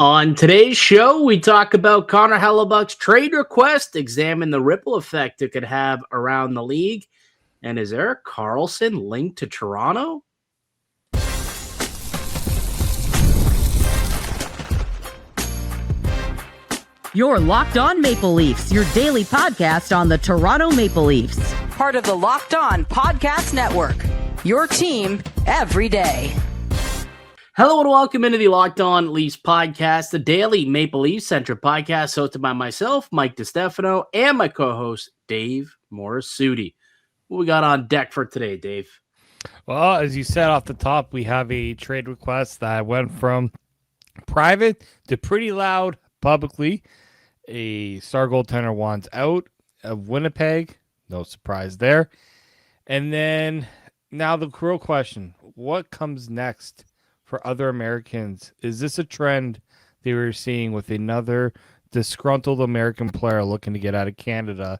On today's show, we talk about Connor Hellebuyck's trade request, examine the ripple effect it could have around the league, and is Erik Karlsson linked to Toronto? You're Locked On Maple Leafs, your daily podcast on the Toronto Maple Leafs. Part of the Locked On Podcast Network, your team every day. Hello and welcome into the Locked On Leafs podcast, the daily Maple Leafs centric podcast hosted by myself, Mike DiStefano, and my co-host, Dave Morassutti. What we got on deck for today, Dave? Well, as you said off the top, we have a trade request that went from private to pretty loud publicly. A star goaltender wants out of Winnipeg. No surprise there. And then now the real question, what comes next for other Americans? Is this a trend they were seeing with another disgruntled American player looking to get out of Canada?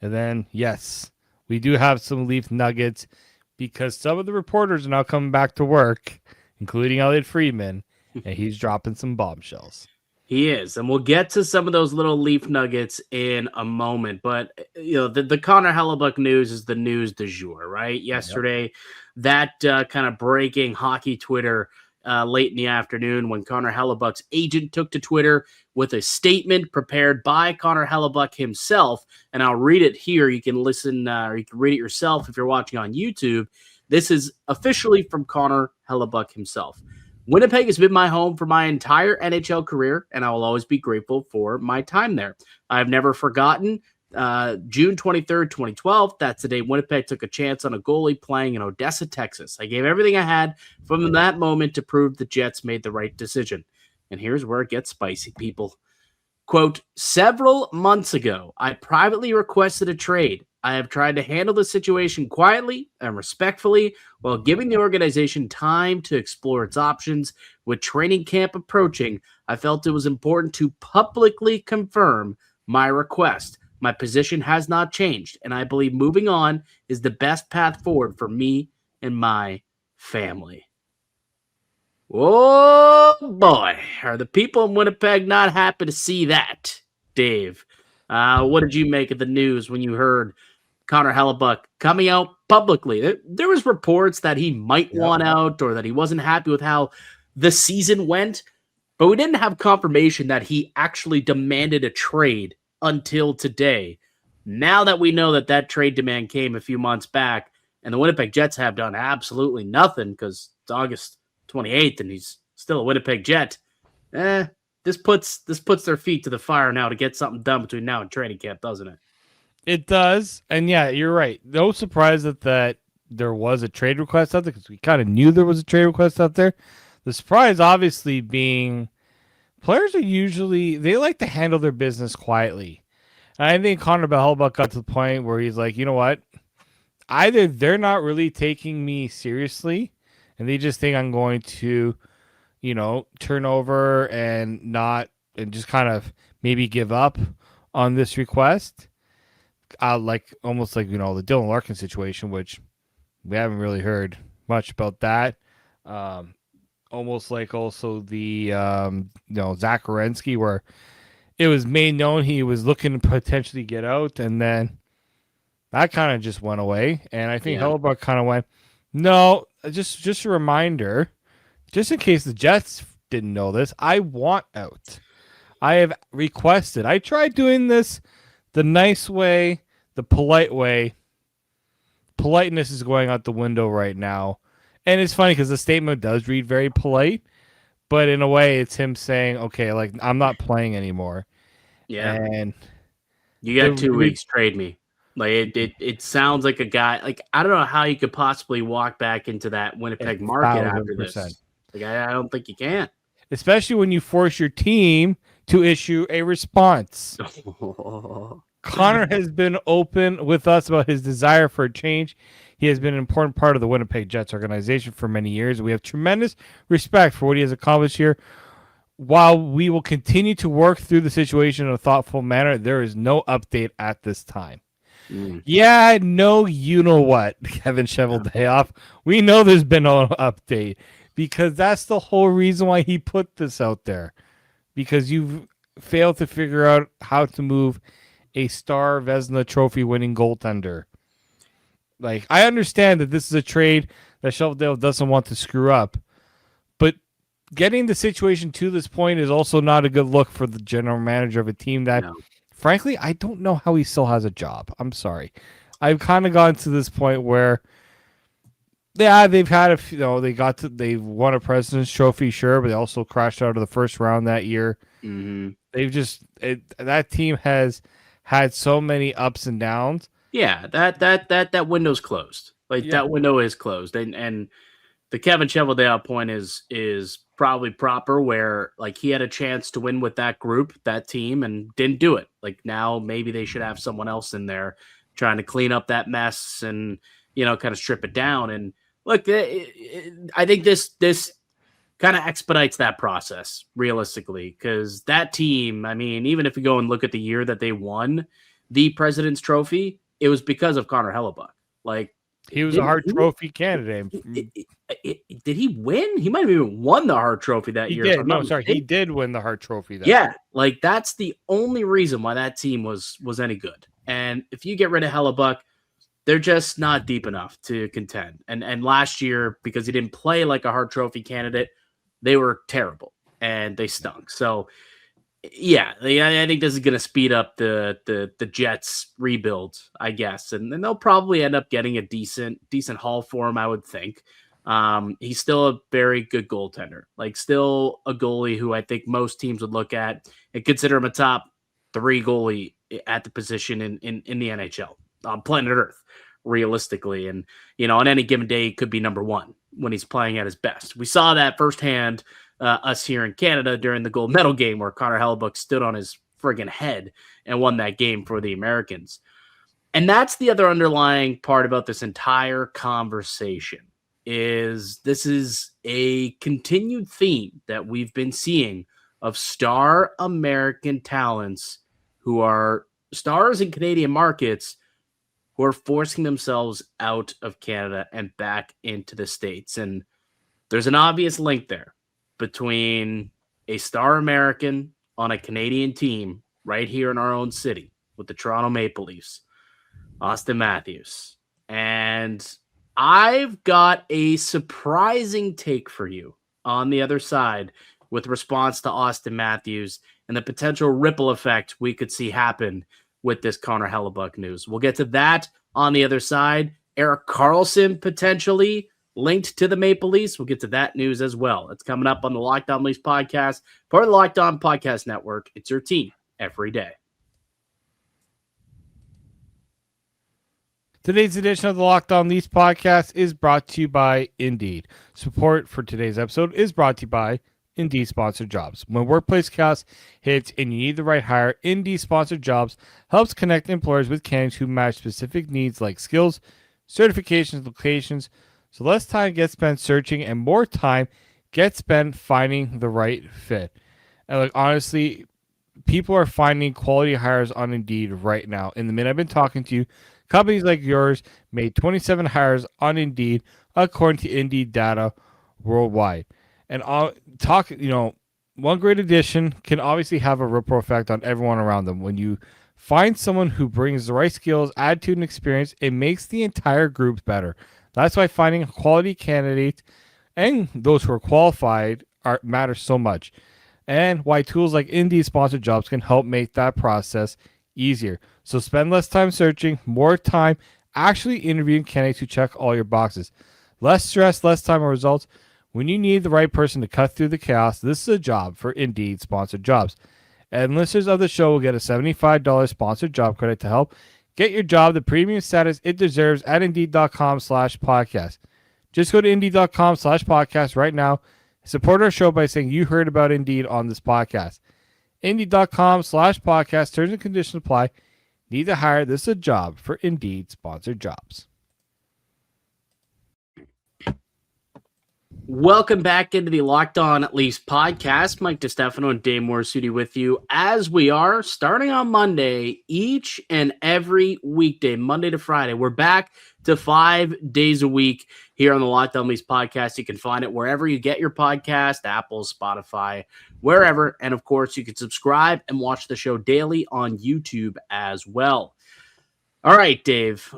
And then, yes, we do have some Leaf nuggets because some of the reporters are now coming back to work, including Elliot Friedman, and he's dropping some bombshells. He is, and we'll get to some of those little Leaf nuggets in a moment. But the Connor Hellebuyck news is the news du jour, right? Yesterday, that kind of breaking hockey Twitter late in the afternoon when Connor Hellebuyck's agent took to Twitter with a statement prepared by Connor Hellebuyck himself, and I'll read it here. You can listen, or you can read it yourself if you're watching on YouTube. This is officially from Connor Hellebuyck himself. Winnipeg has been my home for my entire NHL career, and I will always be grateful for my time there. I've never forgotten June 23rd, 2012. That's the day Winnipeg took a chance on a goalie playing in Odessa, Texas. I gave everything I had from that moment to prove the Jets made the right decision. And here's where it gets spicy, people. Quote, several months ago, I privately requested a trade. I have tried to handle the situation quietly and respectfully while giving the organization time to explore its options. With training camp approaching, I felt it was important to publicly confirm my request. My position has not changed, and I believe moving on is the best path forward for me and my family. Oh, boy. Are the people in Winnipeg not happy to see that, Dave? What did you make of the news when you heard Connor Hellebuyck coming out publicly? There was reports that he might want out or that he wasn't happy with how the season went, but we didn't have confirmation that he actually demanded a trade until today. Now that we know that that trade demand came a few months back and the Winnipeg Jets have done absolutely nothing because it's August 28th and he's still a Winnipeg Jet, this puts their feet to the fire now to get something done between now and training camp, doesn't it? It does. And yeah, you're right. No surprise that there was a trade request out there because we kind of knew there was a trade request out there. The surprise obviously being players are usually, they like to handle their business quietly. And I think Connor Hellebuyck got to the point where he's like, you know what? Either they're not really taking me seriously and they just think I'm going to, turn over and just kind of maybe give up on this request. Almost like the Dylan Larkin situation, which we haven't really heard much about that. Almost like also the Zach Werenski, where it was made known he was looking to potentially get out, and then that kind of just went away. And I think Hellebuyck kind of went, no, just a reminder, just in case the Jets didn't know this, I want out. I have requested. I tried doing this the nice way, the polite way. Politeness is going out the window right now. And it's funny because the statement does read very polite, but in a way it's him saying, okay, like I'm not playing anymore. Yeah. And you got 2 weeks, trade me. Like it sounds like a guy, like I don't know how you could possibly walk back into that Winnipeg market after this. Like I don't think you can. Especially when you force your team to issue a response. Connor has been open with us about his desire for a change. He has been an important part of the Winnipeg Jets organization for many years. We have tremendous respect for what he has accomplished here. While we will continue to work through the situation in a thoughtful manner, there is no update at this time. Yeah, no, you know what, Kevin Cheveldayoff. We know there's been no update because that's the whole reason why he put this out there. because you've failed to figure out how to move a Star Vezina trophy winning goaltender. Like, I understand that this is a trade that Shelvdale doesn't want to screw up, but getting the situation to this point is also not a good look for the general manager of a team that, frankly, I don't know how he still has a job. I'm sorry. I've kind of gotten to this point where, yeah, they've had they've won a President's Trophy, sure, but they also crashed out of the first round that year. Mm-hmm. That team has had so many ups and downs. Yeah, that window's closed. That window is closed, and the Kevin Cheveldayoff point is probably proper, where like he had a chance to win with that group, that team, and didn't do it. Like, now maybe they should have someone else in there trying to clean up that mess and, kind of strip it down. And look, I think this kind of expedites that process realistically, because that team, I mean, even if you go and look at the year that they won the President's Trophy, it was because of Connor Hellebuyck. Like, he was a Hart Trophy candidate. Did he win? He might have even won the Hart Trophy that year. He did win the Hart Trophy that year. year. Like, that's the only reason why that team was any good. And if you get rid of Hellebuyck, they're just not deep enough to contend. And last year, because he didn't play like a Hart Trophy candidate, they were terrible and they stunk. So, yeah, I think this is going to speed up the Jets rebuild, I guess, and then they'll probably end up getting a decent haul for him, I would think. He's still a very good goaltender, like still a goalie who I think most teams would look at and consider him a top 3 goalie at the position in the NHL on planet Earth, realistically. And, on any given day, he could be number 1 when he's playing at his best. We saw that firsthand, us here in Canada during the gold medal game, where Connor Hellebuyck stood on his friggin' head and won that game for the Americans. And that's the other underlying part about this entire conversation, is this is a continued theme that we've been seeing of star American talents who are stars in Canadian markets who are forcing themselves out of Canada and back into the States. And there's an obvious link there between a star American on a Canadian team right here in our own city with the Toronto Maple Leafs, Auston Matthews. And I've got a surprising take for you on the other side with response to Auston Matthews and the potential ripple effect we could see happen with this Connor Hellebuyck news. We'll get to that on the other side. Erik Karlsson potentially linked to the Maple Leafs. We'll get to that news as well. It's coming up on the Locked On Leafs podcast, part of the Locked On Podcast Network. It's your team every day. Today's edition of the Locked On Leafs podcast is brought to you by Indeed. Support for today's episode is brought to you by Indeed Sponsored Jobs. When workplace chaos hits and you need the right hire, Indeed Sponsored Jobs helps connect employers with candidates who match specific needs like skills, certifications, locations, so less time gets spent searching and more time gets spent finding the right fit. And like, honestly, people are finding quality hires on Indeed right now. In the minute I've been talking to you, companies like yours made 27 hires on Indeed, according to Indeed data worldwide. And one great addition can obviously have a ripple effect on everyone around them. When you find someone who brings the right skills, attitude, and experience, it makes the entire group better. That's why finding quality candidates and those who are qualified matters so much. And why tools like Indeed Sponsored Jobs can help make that process easier. So spend less time searching, more time actually interviewing candidates who check all your boxes. Less stress, less time on results. When you need the right person to cut through the chaos, this is a job for Indeed Sponsored Jobs. And listeners of the show will get a $75 sponsored job credit to help get your job the premium status it deserves at Indeed.com/podcast. Just go to Indeed.com/podcast right now. Support our show by saying you heard about Indeed on this podcast. Indeed.com/podcast. Terms and conditions apply. Need to hire? This is a job for Indeed Sponsored Jobs. Welcome back into the Locked On Leafs podcast. Mike DiStefano and Dave Morassutti with you as we are starting on Monday, each and every weekday, Monday to Friday. We're back to 5 days a week here on the Locked On Leafs podcast. You can find it wherever you get your podcast, Apple, Spotify, wherever. And of course, you can subscribe and watch the show daily on YouTube as well. All right, Dave.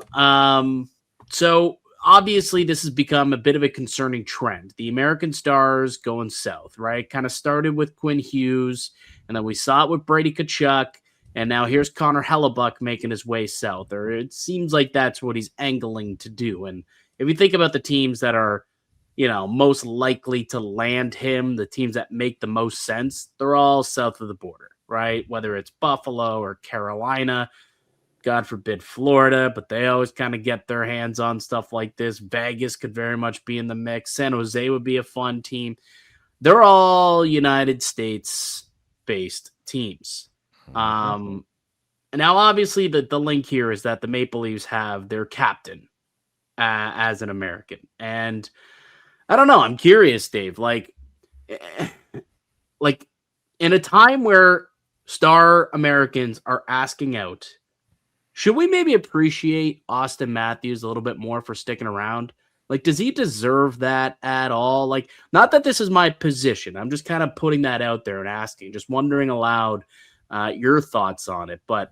So obviously, this has become a bit of a concerning trend. The American Stars going south, right? Kind of started with Quinn Hughes, and then we saw it with Brady Tkachuk, and now here's Connor Hellebuyck making his way south. Or it seems like that's what he's angling to do. And if you think about the teams that are, most likely to land him, the teams that make the most sense, they're all south of the border, right? Whether it's Buffalo or Carolina, God forbid Florida, but they always kind of get their hands on stuff like this. Vegas could very much be in the mix. San Jose would be a fun team. They're all United States-based teams. And now, obviously, the link here is that the Maple Leafs have their captain as an American. And I don't know. I'm curious, Dave. Like in a time where star Americans are asking out, should we maybe appreciate Auston Matthews a little bit more for sticking around? Like, does he deserve that at all? Like, not that this is my position. I'm just kind of putting that out there and asking, just wondering aloud your thoughts on it. But,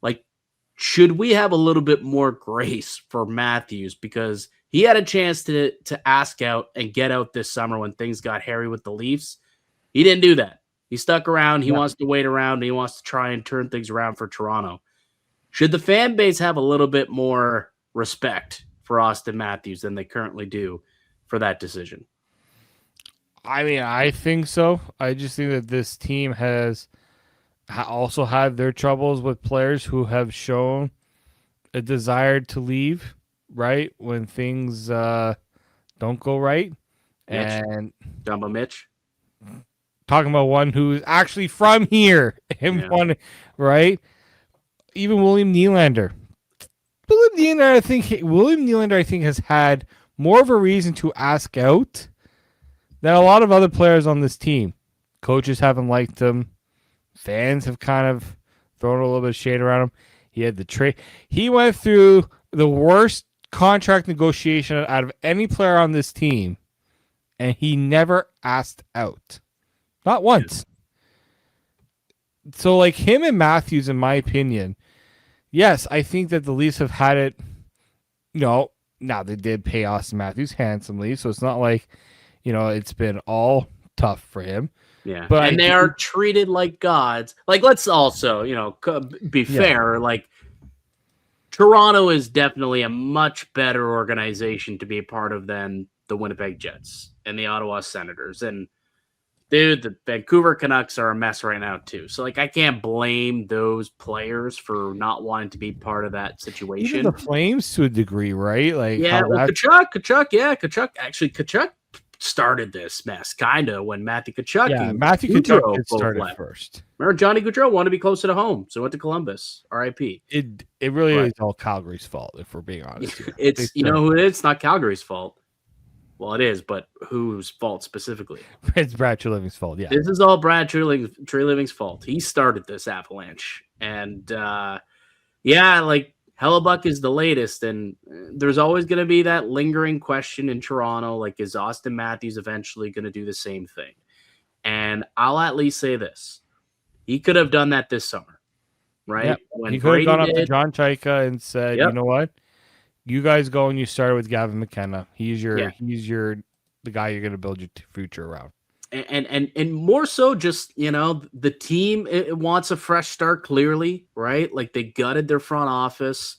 like, should we have a little bit more grace for Matthews? Because he had a chance to ask out and get out this summer when things got hairy with the Leafs. He didn't do that. He stuck around. He wants to wait around. And he wants to try and turn things around for Toronto. Should the fan base have a little bit more respect for Auston Matthews than they currently do for that decision? I mean, I think so. I just think that this team has also had their troubles with players who have shown a desire to leave, right? When things don't go right. And Jumbo Mitch. Talking about one who's actually from here. Right? Even William Nylander. William Nylander, I think, has had more of a reason to ask out than a lot of other players on this team. Coaches haven't liked him. Fans have kind of thrown a little bit of shade around him. He had the trade. He went through the worst contract negotiation out of any player on this team, and he never asked out. Not once. So, like, him and Matthews, in my opinion, yes, I think that the Leafs have had it. Now they did pay Auston Matthews handsomely, so it's not like, it's been all tough for him. Yeah, but they are treated like gods. Like, let's also, be fair. Like, Toronto is definitely a much better organization to be a part of than the Winnipeg Jets and the Ottawa Senators. And dude, the Vancouver Canucks are a mess right now, too. So, like, I can't blame those players for not wanting to be part of that situation. Even the Flames to a degree, right? Like, Tkachuk started this mess, kind of, when Matthew Tkachuk Tkachuk started left first. Remember, Johnny Gaudreau wanted to be closer to home, so went to Columbus. R.I.P. It really is all Calgary's fault, if we're being honest here. It's, who it is? It's not Calgary's fault. Well, it is, but whose fault specifically? It's Brad Treliving's fault, yeah. This is all Brad Treliving's fault. He started this avalanche. And, Hellebuyck is the latest, and there's always going to be that lingering question in Toronto, like, is Auston Matthews eventually going to do the same thing? And I'll at least say this. He could have done that this summer, right? Yep. When he could have gone up to John Chaika and said, You know what? You guys go and you started with Gavin McKenna. He's the guy you're going to build your future around. And more so just, the team it wants a fresh start, clearly, right? Like, they gutted their front office.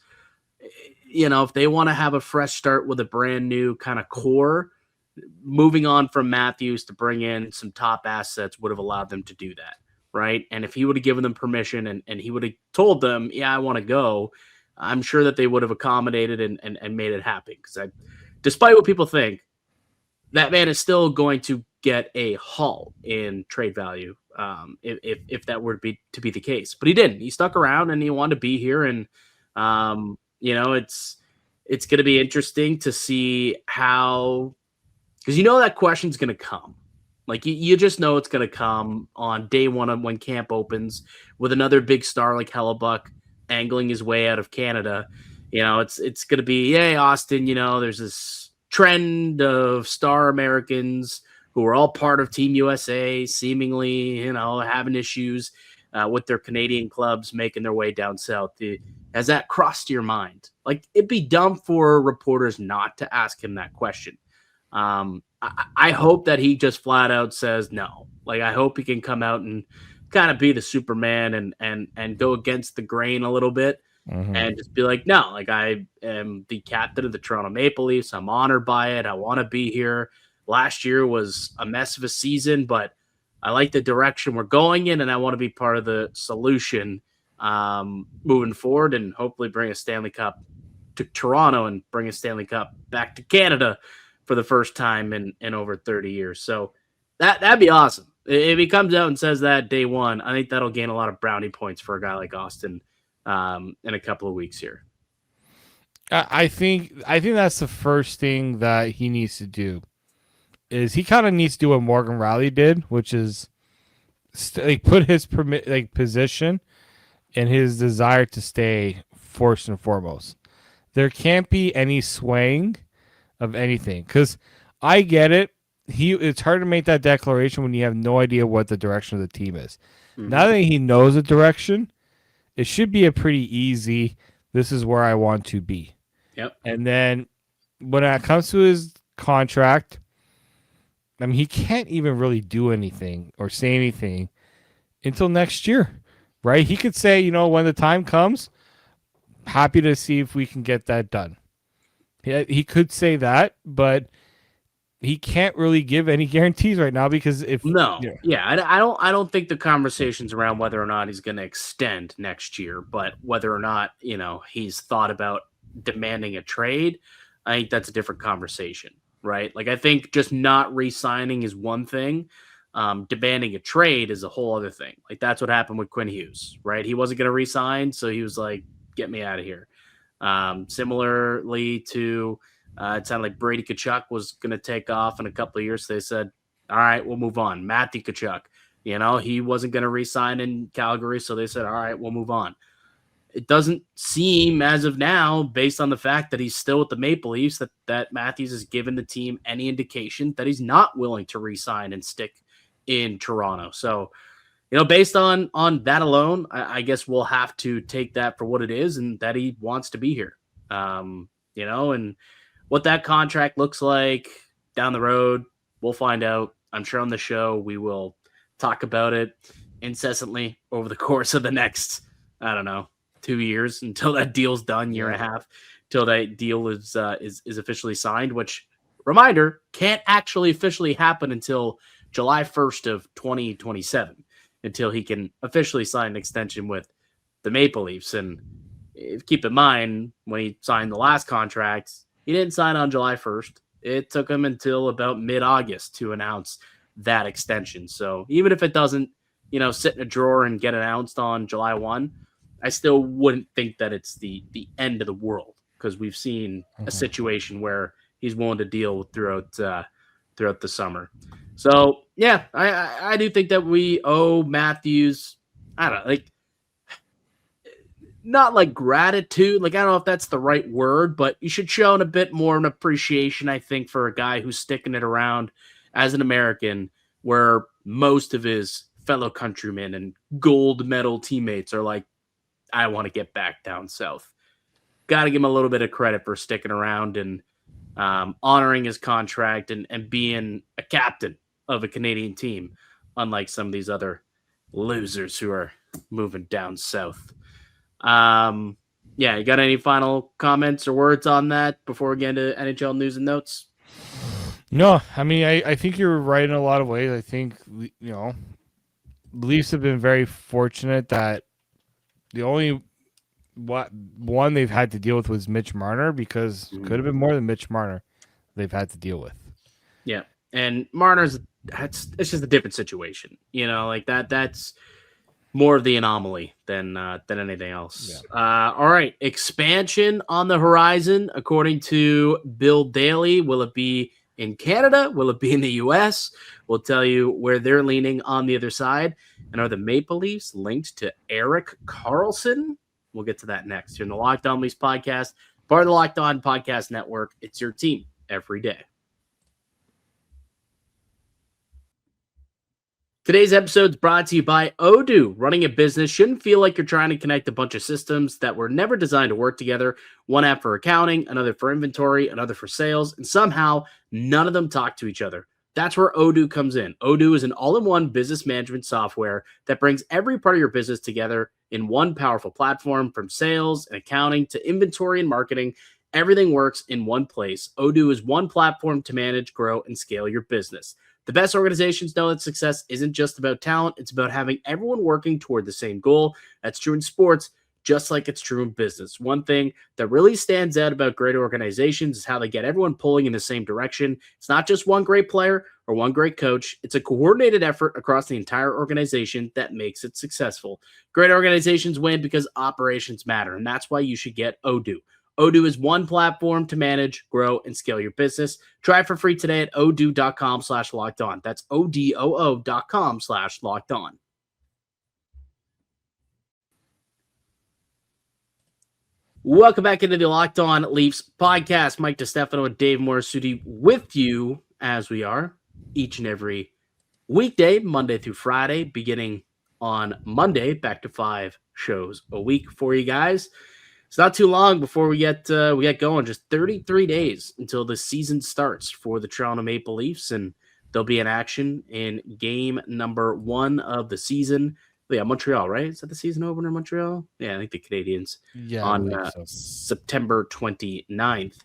If they want to have a fresh start with a brand new kind of core, moving on from Matthews to bring in some top assets would have allowed them to do that, right? And if he would have given them permission and he would have told them, I want to go, I'm sure that they would have accommodated and made it happen. Because despite what people think, that man is still going to get a haul in trade value if that were to be the case. But he didn't. He stuck around and he wanted to be here. And, it's going to be interesting to see how because you know that question's going to come. Like you just know it's going to come on day one when camp opens with another big star like Hellebuyck angling his way out of Canada. It's going to be, hey, Auston, there's this trend of star Americans who are all part of Team USA, seemingly, having issues with their Canadian clubs making their way down south. Has that crossed your mind? Like, it'd be dumb for reporters not to ask him that question. I hope that he just flat out says no. Like, I hope he can come out and kind of be the Superman and go against the grain a little bit and just be like, no, like, I am the captain of the Toronto Maple Leafs. I'm honored by it. I want to be here. Last year was a mess of a season, but I like the direction we're going in, and I want to be part of the solution moving forward and hopefully bring a Stanley Cup to Toronto and bring a Stanley Cup back to Canada for the first time in over 30 years. So that'd be awesome. If he comes out and says that day one, I think that'll gain a lot of brownie points for a guy like Auston in a couple of weeks here. I think that's the first thing that he needs to do. Is he kind of needs to do what Morgan Riley did, which is put his position and his desire to stay first and foremost. There can't be any swaying of anything, because I get it. It's hard to make that declaration when you have no idea what the direction of the team is. Mm-hmm. Now that he knows the direction, it should be a pretty easy, this is where I want to be. Yep. And then when it comes to his contract, I mean, he can't even really do anything or say anything until next year, right? He could say, when the time comes, happy to see if we can get that done. He could say that, but he can't really give any guarantees right now because I don't think the conversation's around whether or not he's going to extend next year, but whether or not, he's thought about demanding a trade, I think that's a different conversation. Right? Like, I think just not re-signing is one thing. Demanding a trade is a whole other thing. Like, that's what happened with Quinn Hughes, right? He wasn't going to re-sign, so he was like, get me out of here. Similarly to, it sounded like Brady Tkachuk was going to take off in a couple of years. So they said, all right, we'll move on. Matthew Tkachuk, he wasn't going to re-sign in Calgary, so they said, all right, we'll move on. It doesn't seem as of now, based on the fact that he's still with the Maple Leafs, that Matthews has given the team any indication that he's not willing to re-sign and stick in Toronto. So, based on that alone, I guess we'll have to take that for what it is and that he wants to be here. And what that contract looks like down the road, we'll find out. I'm sure on the show we will talk about it incessantly over the course of the next, 2 years until that deal's done, year and a half, till that deal is officially signed, which, reminder, can't actually officially happen until July 1st of 2027, until he can officially sign an extension with the Maple Leafs. And keep in mind, when he signed the last contract, he didn't sign on July 1st. It took him until about mid-August to announce that extension. So even if it doesn't, sit in a drawer and get announced on July 1, I still wouldn't think that it's the end of the world, because we've seen a situation where he's willing to deal throughout the summer. So yeah, I do think that we owe Matthews, not like gratitude. Like, I don't know if that's the right word, but you should show a bit more of an appreciation, I think, for a guy who's sticking it around as an American, where most of his fellow countrymen and gold medal teammates are like, I want to get back down south. Got to give him a little bit of credit for sticking around and honoring his contract and being a captain of a Canadian team, unlike some of these other losers who are moving down south. You got any final comments or words on that before we get into NHL news and notes? No, I mean, I think you're right in a lot of ways. I think, Leafs have been very fortunate that the only one they've had to deal with was Mitch Marner, because it could have been more than Mitch Marner they've had to deal with. Yeah, and Marner's, it's just a different situation. Like that's more of the anomaly than anything else. Yeah. All right, expansion on the horizon, according to Bill Daly. Will it be in Canada? Will it be in the U.S.? We'll tell you where they're leaning on the other side. And are the Maple Leafs linked to Erik Karlsson? We'll get to that next here in the Locked On Leafs podcast, part of the Locked On Podcast Network. It's your team every day. Today's episode is brought to you by Odoo. Running a business shouldn't feel like you're trying to connect a bunch of systems that were never designed to work together. One app for accounting, another for inventory, another for sales, and somehow none of them talk to each other. That's where Odoo comes in. Odoo is an all-in-one business management software that brings every part of your business together in one powerful platform, from sales and accounting to inventory and marketing. Everything works in one place. Odoo is one platform to manage, grow, and scale your business. The best organizations know that success isn't just about talent. It's about having everyone working toward the same goal. That's true in sports, just like it's true in business. One thing that really stands out about great organizations is how they get everyone pulling in the same direction. It's not just one great player or one great coach. It's a coordinated effort across the entire organization that makes it successful. Great organizations win because operations matter, and that's why you should get Odoo. Odoo is one platform to manage, grow, and scale your business. Try it for free today at odoo.com/lockedon. That's odoo.com/lockedon. Welcome back into the Locked On Leafs podcast. Mike DiStefano and Dave Morassutti with you, as we are each and every weekday, Monday through Friday, beginning on Monday, back to 5 shows a week for you guys. It's not too long before we get going. Just 33 days until the season starts for the Toronto Maple Leafs, and they'll be in action in game number 1 of the season. Yeah, Montreal, right? Is that the season opener, Montreal? Yeah, I think the Canadiens on September 29th.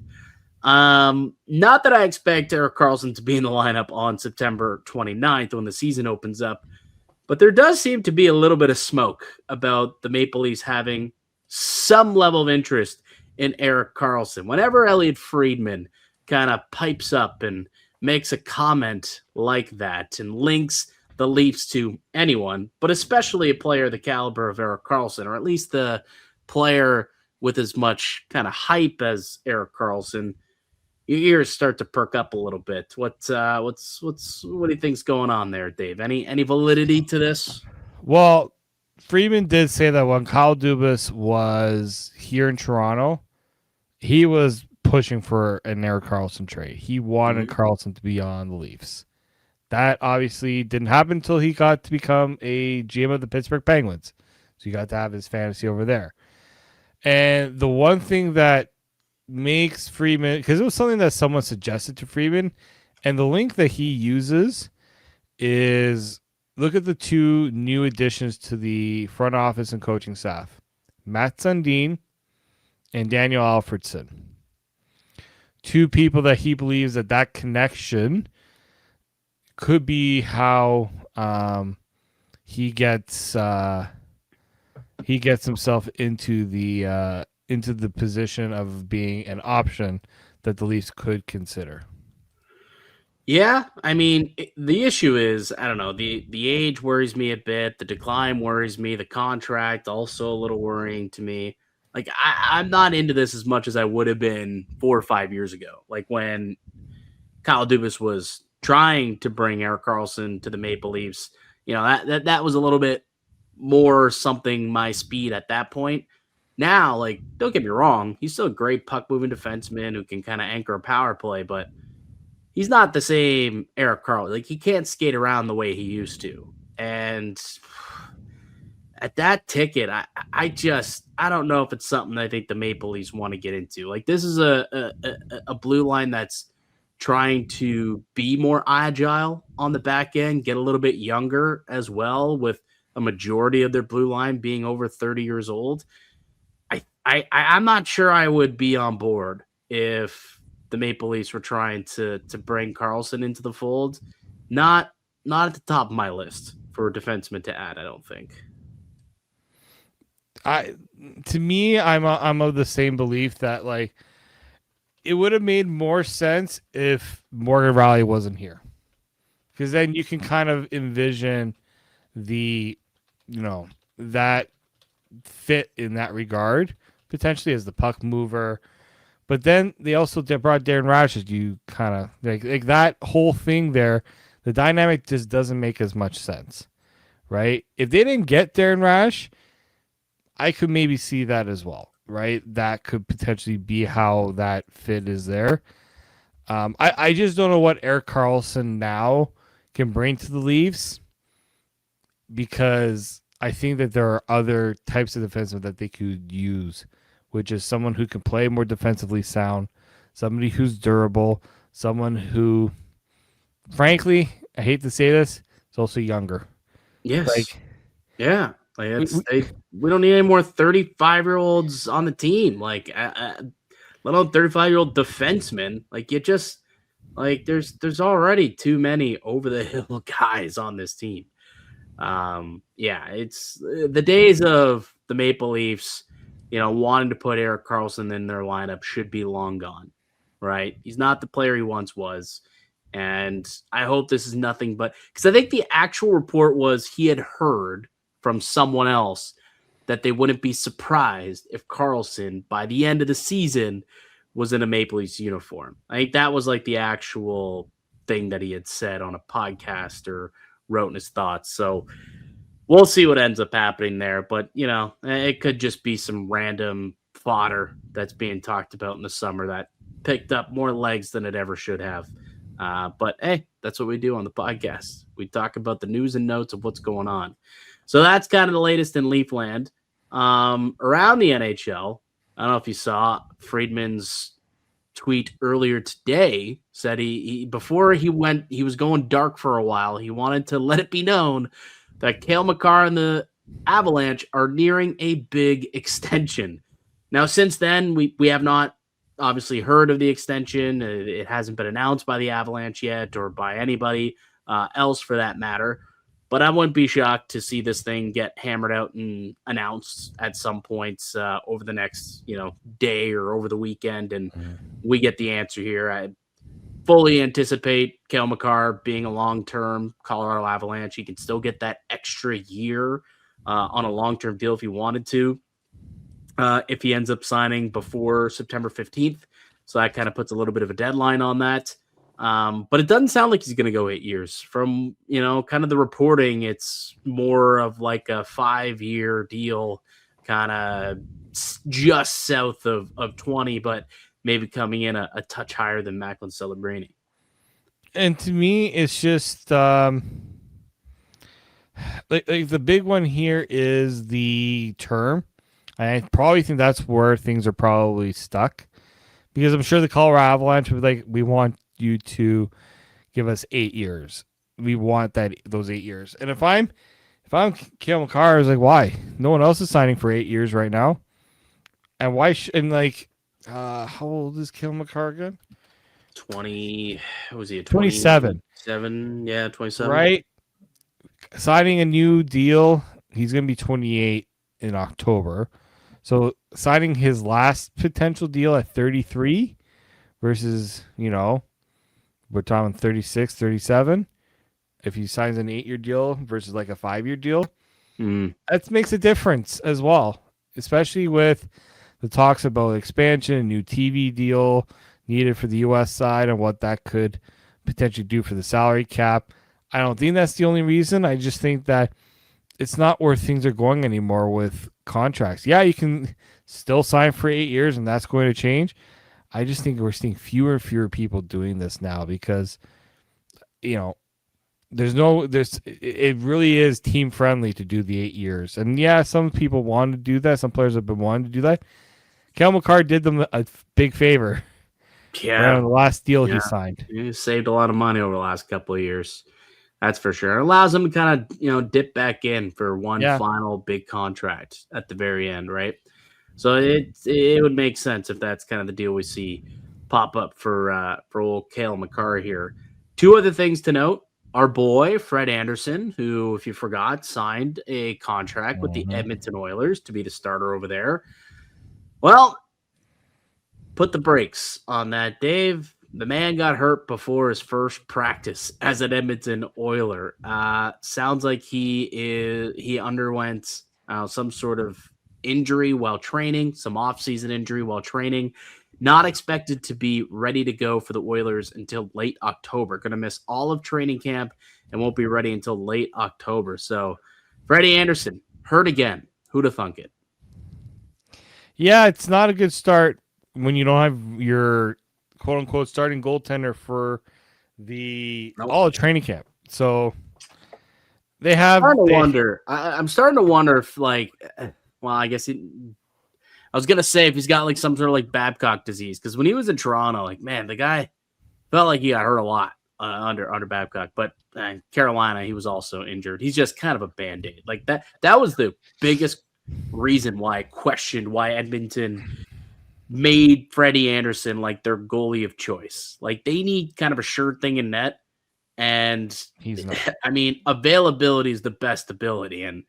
Not that I expect Erik Karlsson to be in the lineup on September 29th when the season opens up, but there does seem to be a little bit of smoke about the Maple Leafs having some level of interest in Erik Karlsson. Whenever Elliot Friedman kind of pipes up and makes a comment like that and links the Leafs to anyone, but especially a player the caliber of Erik Karlsson, or at least the player with as much kind of hype as Erik Karlsson, your ears start to perk up a little bit. What do you think's going on there, Dave? Any validity to this? Well, Friedman did say that when Kyle Dubas was here in Toronto, he was pushing for an Erik Karlsson trade. He wanted Karlsson to be on the Leafs. That obviously didn't happen until he got to become a GM of the Pittsburgh Penguins. So he got to have his fantasy over there. And the one thing that makes Friedman, because it was something that someone suggested to Friedman, and the link that he uses is, look at the 2 new additions to the front office and coaching staff, Matt Sundin and Daniel Alfredsson. 2 people that he believes that connection could be how he gets himself into the position of being an option that the Leafs could consider. Yeah, I mean, the issue is, I don't know, the age worries me a bit, the decline worries me, the contract also a little worrying to me. Like, I'm not into this as much as I would have been 4 or 5 years ago, like when Kyle Dubas was trying to bring Erik Karlsson to the Maple Leafs. You know, that was a little bit more something my speed at that point. Now, like, don't get me wrong, he's still a great puck-moving defenseman who can kind of anchor a power play, but he's not the same Erik Karlsson. Like, he can't skate around the way he used to. And at that ticket, I don't know if it's something I think the Maple Leafs want to get into. Like, this is a blue line that's trying to be more agile on the back end, get a little bit younger as well, with a majority of their blue line being over 30 years old. I'm not sure I would be on board if the Maple Leafs were trying to bring Karlsson into the fold. Not at the top of my list for a defenseman to add, I don't think. I'm of the same belief that, like, it would have made more sense if Morgan Rielly wasn't here, because then you can kind of envision that fit in that regard, potentially as the puck mover, But then they also brought Darren Rash. You kind of like that whole thing there. The dynamic just doesn't make as much sense, right? If they didn't get Darren Rash, I could maybe see that as well, right? That could potentially be how that fit is there. I just don't know what Erik Karlsson now can bring to the Leafs, because I think that there are other types of defensemen that they could use, which is someone who can play more defensively sound, somebody who's durable, someone who, frankly, I hate to say this, is also younger. Yes. Like, yeah. Like we don't need any more 35-year-olds on the team. Like, let alone 35-year-old defensemen. Like, you just like there's already too many over the hill guys on this team. Yeah, it's the days of the Maple Leafs, wanting to put Erik Karlsson in their lineup should be long gone, right? He's not the player he once was. And I hope this is nothing but, because I think the actual report was he had heard from someone else that they wouldn't be surprised if Karlsson, by the end of the season, was in a Maple Leafs uniform. I think that was like the actual thing that he had said on a podcast or wrote in his thoughts. So we'll see what ends up happening there. But, it could just be some random fodder that's being talked about in the summer that picked up more legs than it ever should have. But hey, that's what we do on the podcast. We talk about the news and notes of what's going on. So that's kind of the latest in Leafland. Around the NHL, I don't know if you saw Friedman's tweet earlier today, said he before he was going dark for a while. He wanted to let it be known that Cale Makar and the Avalanche are nearing a big extension. Now, since then, we have not obviously heard of the extension. It hasn't been announced by the Avalanche yet, or by anybody else for that matter. But I wouldn't be shocked to see this thing get hammered out and announced at some points over the next, day or over the weekend, and we get the answer here. I fully anticipate Cale Makar being a long-term Colorado Avalanche. He can still get that extra year on a long-term deal if he wanted to, if he ends up signing before September 15th. So that kind of puts a little bit of a deadline on that. But it doesn't sound like he's going to go 8 years. From, kind of the reporting, it's more of like a 5-year deal, kind of just south of 20, but maybe coming in a touch higher than Macklin Celebrini. And to me, it's just like the big one here is the term. I probably think that's where things are probably stuck, because I'm sure the Colorado Avalanche would be like, we want you to give us 8 years. We want those 8 years. And if I'm Cale Makar, I was like, why? No one else is signing for 8 years right now. And why? How old is Cale Makar again? 20. What was he? 27. 7. Yeah, 27. Right. Signing a new deal. He's going to be 28 in October. So signing his last potential deal at 33 versus, we're talking 36, 37. If he signs an 8-year deal versus like a 5-year deal, that makes a difference as well, especially with the talks about expansion, new TV deal needed for the U.S. side, and what that could potentially do for the salary cap. I don't think that's the only reason. I just think that it's not where things are going anymore with contracts. Yeah, you can still sign for 8 years, and that's going to change. I just think we're seeing fewer and fewer people doing this now because, it really is team friendly to do the 8 years. And yeah, some people want to do that. Some players have been wanting to do that. Cale Makar did them a big favor. Yeah. On the last deal he signed. He saved a lot of money over the last couple of years. That's for sure. It allows him to kind of, dip back in for one final big contract at the very end, right? So it would make sense if that's kind of the deal we see pop up for old Cale Makar here. Two other things to note. Our boy, Fred Anderson, who, if you forgot, signed a contract with the Edmonton Oilers to be the starter over there. Well, put the brakes on that, Dave. The man got hurt before his first practice as an Edmonton Oiler. Sounds like he underwent some sort of injury while training, some off-season injury while training. not expected to be ready to go for the Oilers until late October. Going to miss all of training camp and won't be ready until late October. So Freddie Andersen hurt again. Who'd have thunk it? Yeah, it's not a good start when you don't have your quote unquote starting goaltender for all of training camp. So they have. I'm starting to wonder if, like, well, I guess I was gonna say if he's got like some sort of like Babcock disease, because when he was in Toronto, like, man, the guy felt like he got hurt a lot under Babcock. But Carolina, he was also injured. He's just kind of a Band-Aid. Like that was the biggest reason why I questioned why Edmonton made Freddie Andersen like their goalie of choice. Like, they need kind of a sure thing in net, and he's not. I mean, availability is the best ability, and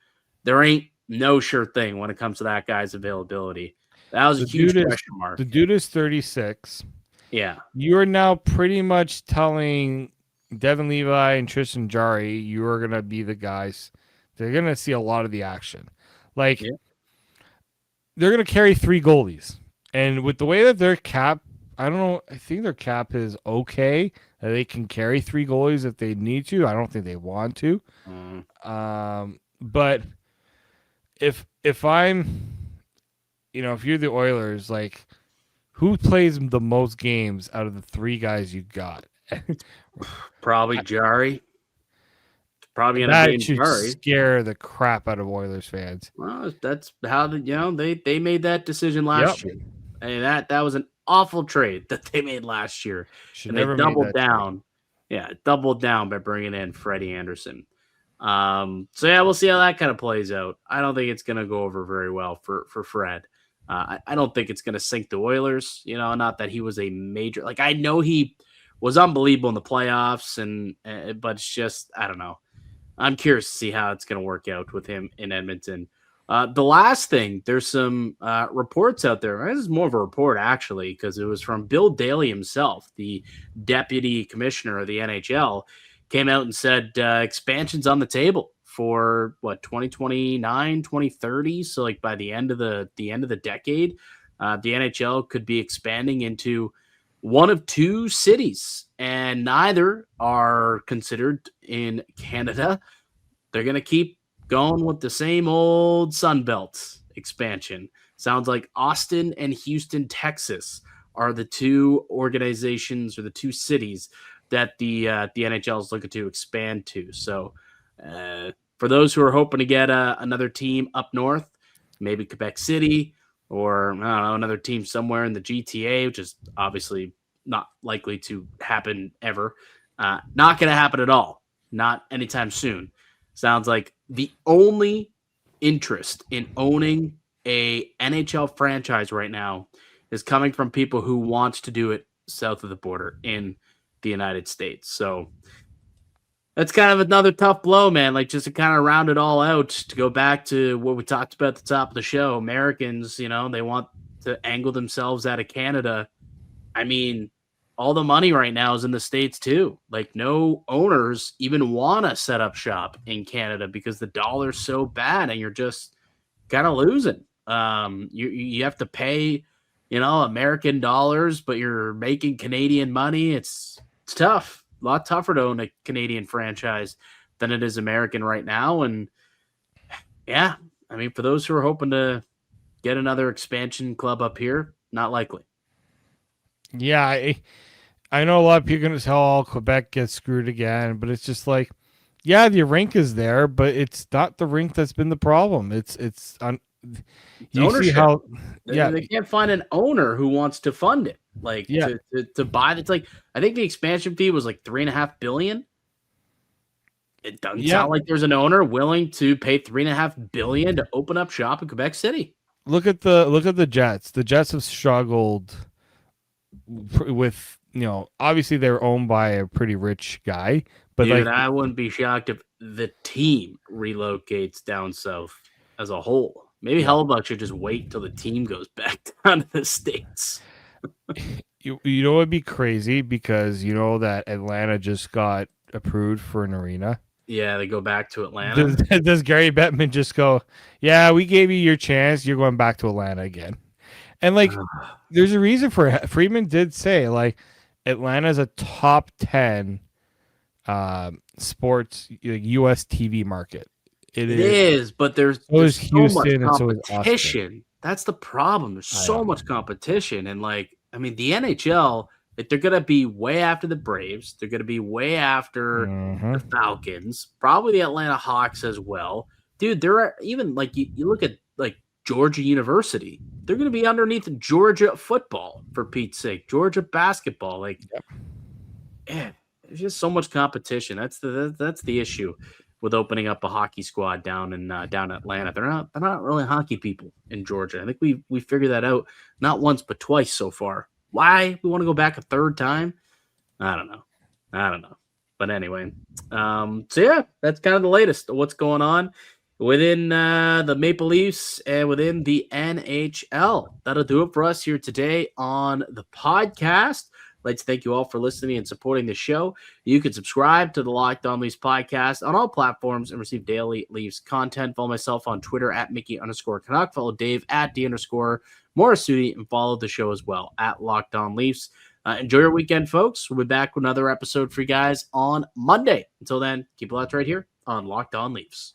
there ain't no sure thing when it comes to that guy's availability. That was a huge question mark. The dude is 36. Yeah. You are now pretty much telling Devin Levi and Tristan Jarry you are going to be the guys. They're going to see a lot of the action. Like, they're going to carry 3 goalies. And with the way that their cap, I don't know, I think their cap is okay. That they can carry 3 goalies if they need to. I don't think they want to. But if I'm, if you're the Oilers, like, who plays the most games out of the 3 guys you got? Probably Jarry. Probably that should scare the crap out of Oilers fans. Well, that's how they made that decision last year. And that was an awful trade that they made last year. And they doubled down. Yeah, doubled down by bringing in Freddie Andersen. So yeah, we'll see how that kind of plays out. I don't think it's going to go over very well for Fred. I don't think it's going to sink the Oilers. Not that he was a major. Like, I know he was unbelievable in the playoffs, but it's just, I don't know. I'm curious to see how it's going to work out with him in Edmonton. The last thing, there's some reports out there. This is more of a report, actually, because it was from Bill Daly himself, the deputy commissioner of the NHL, came out and said expansion's on the table for 2029, 2030. So, like, by the end of the decade, the NHL could be expanding into one of 2 cities, and neither are considered in Canada. They're going to keep going with the same old Sunbelt expansion. Sounds like Austin and Houston, Texas are the 2 organizations or the 2 cities that the NHL is looking to expand to. So for those who are hoping to get another team up north, maybe Quebec City, or I don't know, another team somewhere in the GTA, which is obviously not likely to happen ever. Not going to happen at all. Not anytime soon. Sounds like the only interest in owning a NHL franchise right now is coming from people who want to do it south of the border in the United States. So that's kind of another tough blow, man. Like, just to kind of round it all out, to go back to what we talked about at the top of the show, Americans, they want to angle themselves out of Canada. I mean, all the money right now is in the States too. Like, no owners even want to set up shop in Canada because the dollar's so bad and you're just kind of losing. You have to pay, American dollars, but you're making Canadian money. It's tough. A lot tougher to own a Canadian franchise than it is American right now. And yeah, I mean, for those who are hoping to get another expansion club up here, not likely. Yeah, I know a lot of people are going to tell Quebec gets screwed again, but it's just like, yeah, the rink is there, but it's not the rink that's been the problem. It's ownership. See how they can't find an owner who wants to fund it. Like, to buy. It's like, I think the expansion fee was like $3.5 billion. It doesn't sound like there's an owner willing to pay $3.5 billion to open up shop in Quebec City. Look at the Jets. The Jets have struggled with, obviously they're owned by a pretty rich guy, but dude, I wouldn't be shocked if the team relocates down south as a whole. Maybe Hellebuyck should just wait till the team goes back down to the States. You know, it'd be crazy because that Atlanta just got approved for an arena. Yeah, they go back to Atlanta. Does Gary Bettman just go, yeah, we gave you your chance, you're going back to Atlanta again? And like, there's a reason for it. Friedman did say like Atlanta's a top 10 sports U.S. TV market. It is, but there's so Houston much and competition. That's the problem. There's so much competition, and like, I mean, the NHL, like, they're gonna be way after the Braves. They're gonna be way after the Falcons. Probably the Atlanta Hawks as well, dude. There are even like you look at like Georgia University. They're gonna be underneath Georgia football, for Pete's sake. Georgia basketball, like, man, there's just so much competition. That's the issue with opening up a hockey squad down in Atlanta. They're not really hockey people in Georgia. I think we figured that out not once but twice so far. Why we want to go back a third time? I don't know. But anyway, so yeah, that's kind of the latest of what's going on within the Maple Leafs and within the NHL. That'll do it for us here today on the podcast. I'd like to thank you all for listening and supporting the show. You can subscribe to the Locked On Leafs podcast on all platforms and receive daily Leafs content. Follow myself on Twitter at Mickey_Canuck. Follow Dave at D_Morassutti, and follow the show as well at Locked On Leafs. Enjoy your weekend, folks. We'll be back with another episode for you guys on Monday. Until then, keep it locked right here on Locked On Leafs.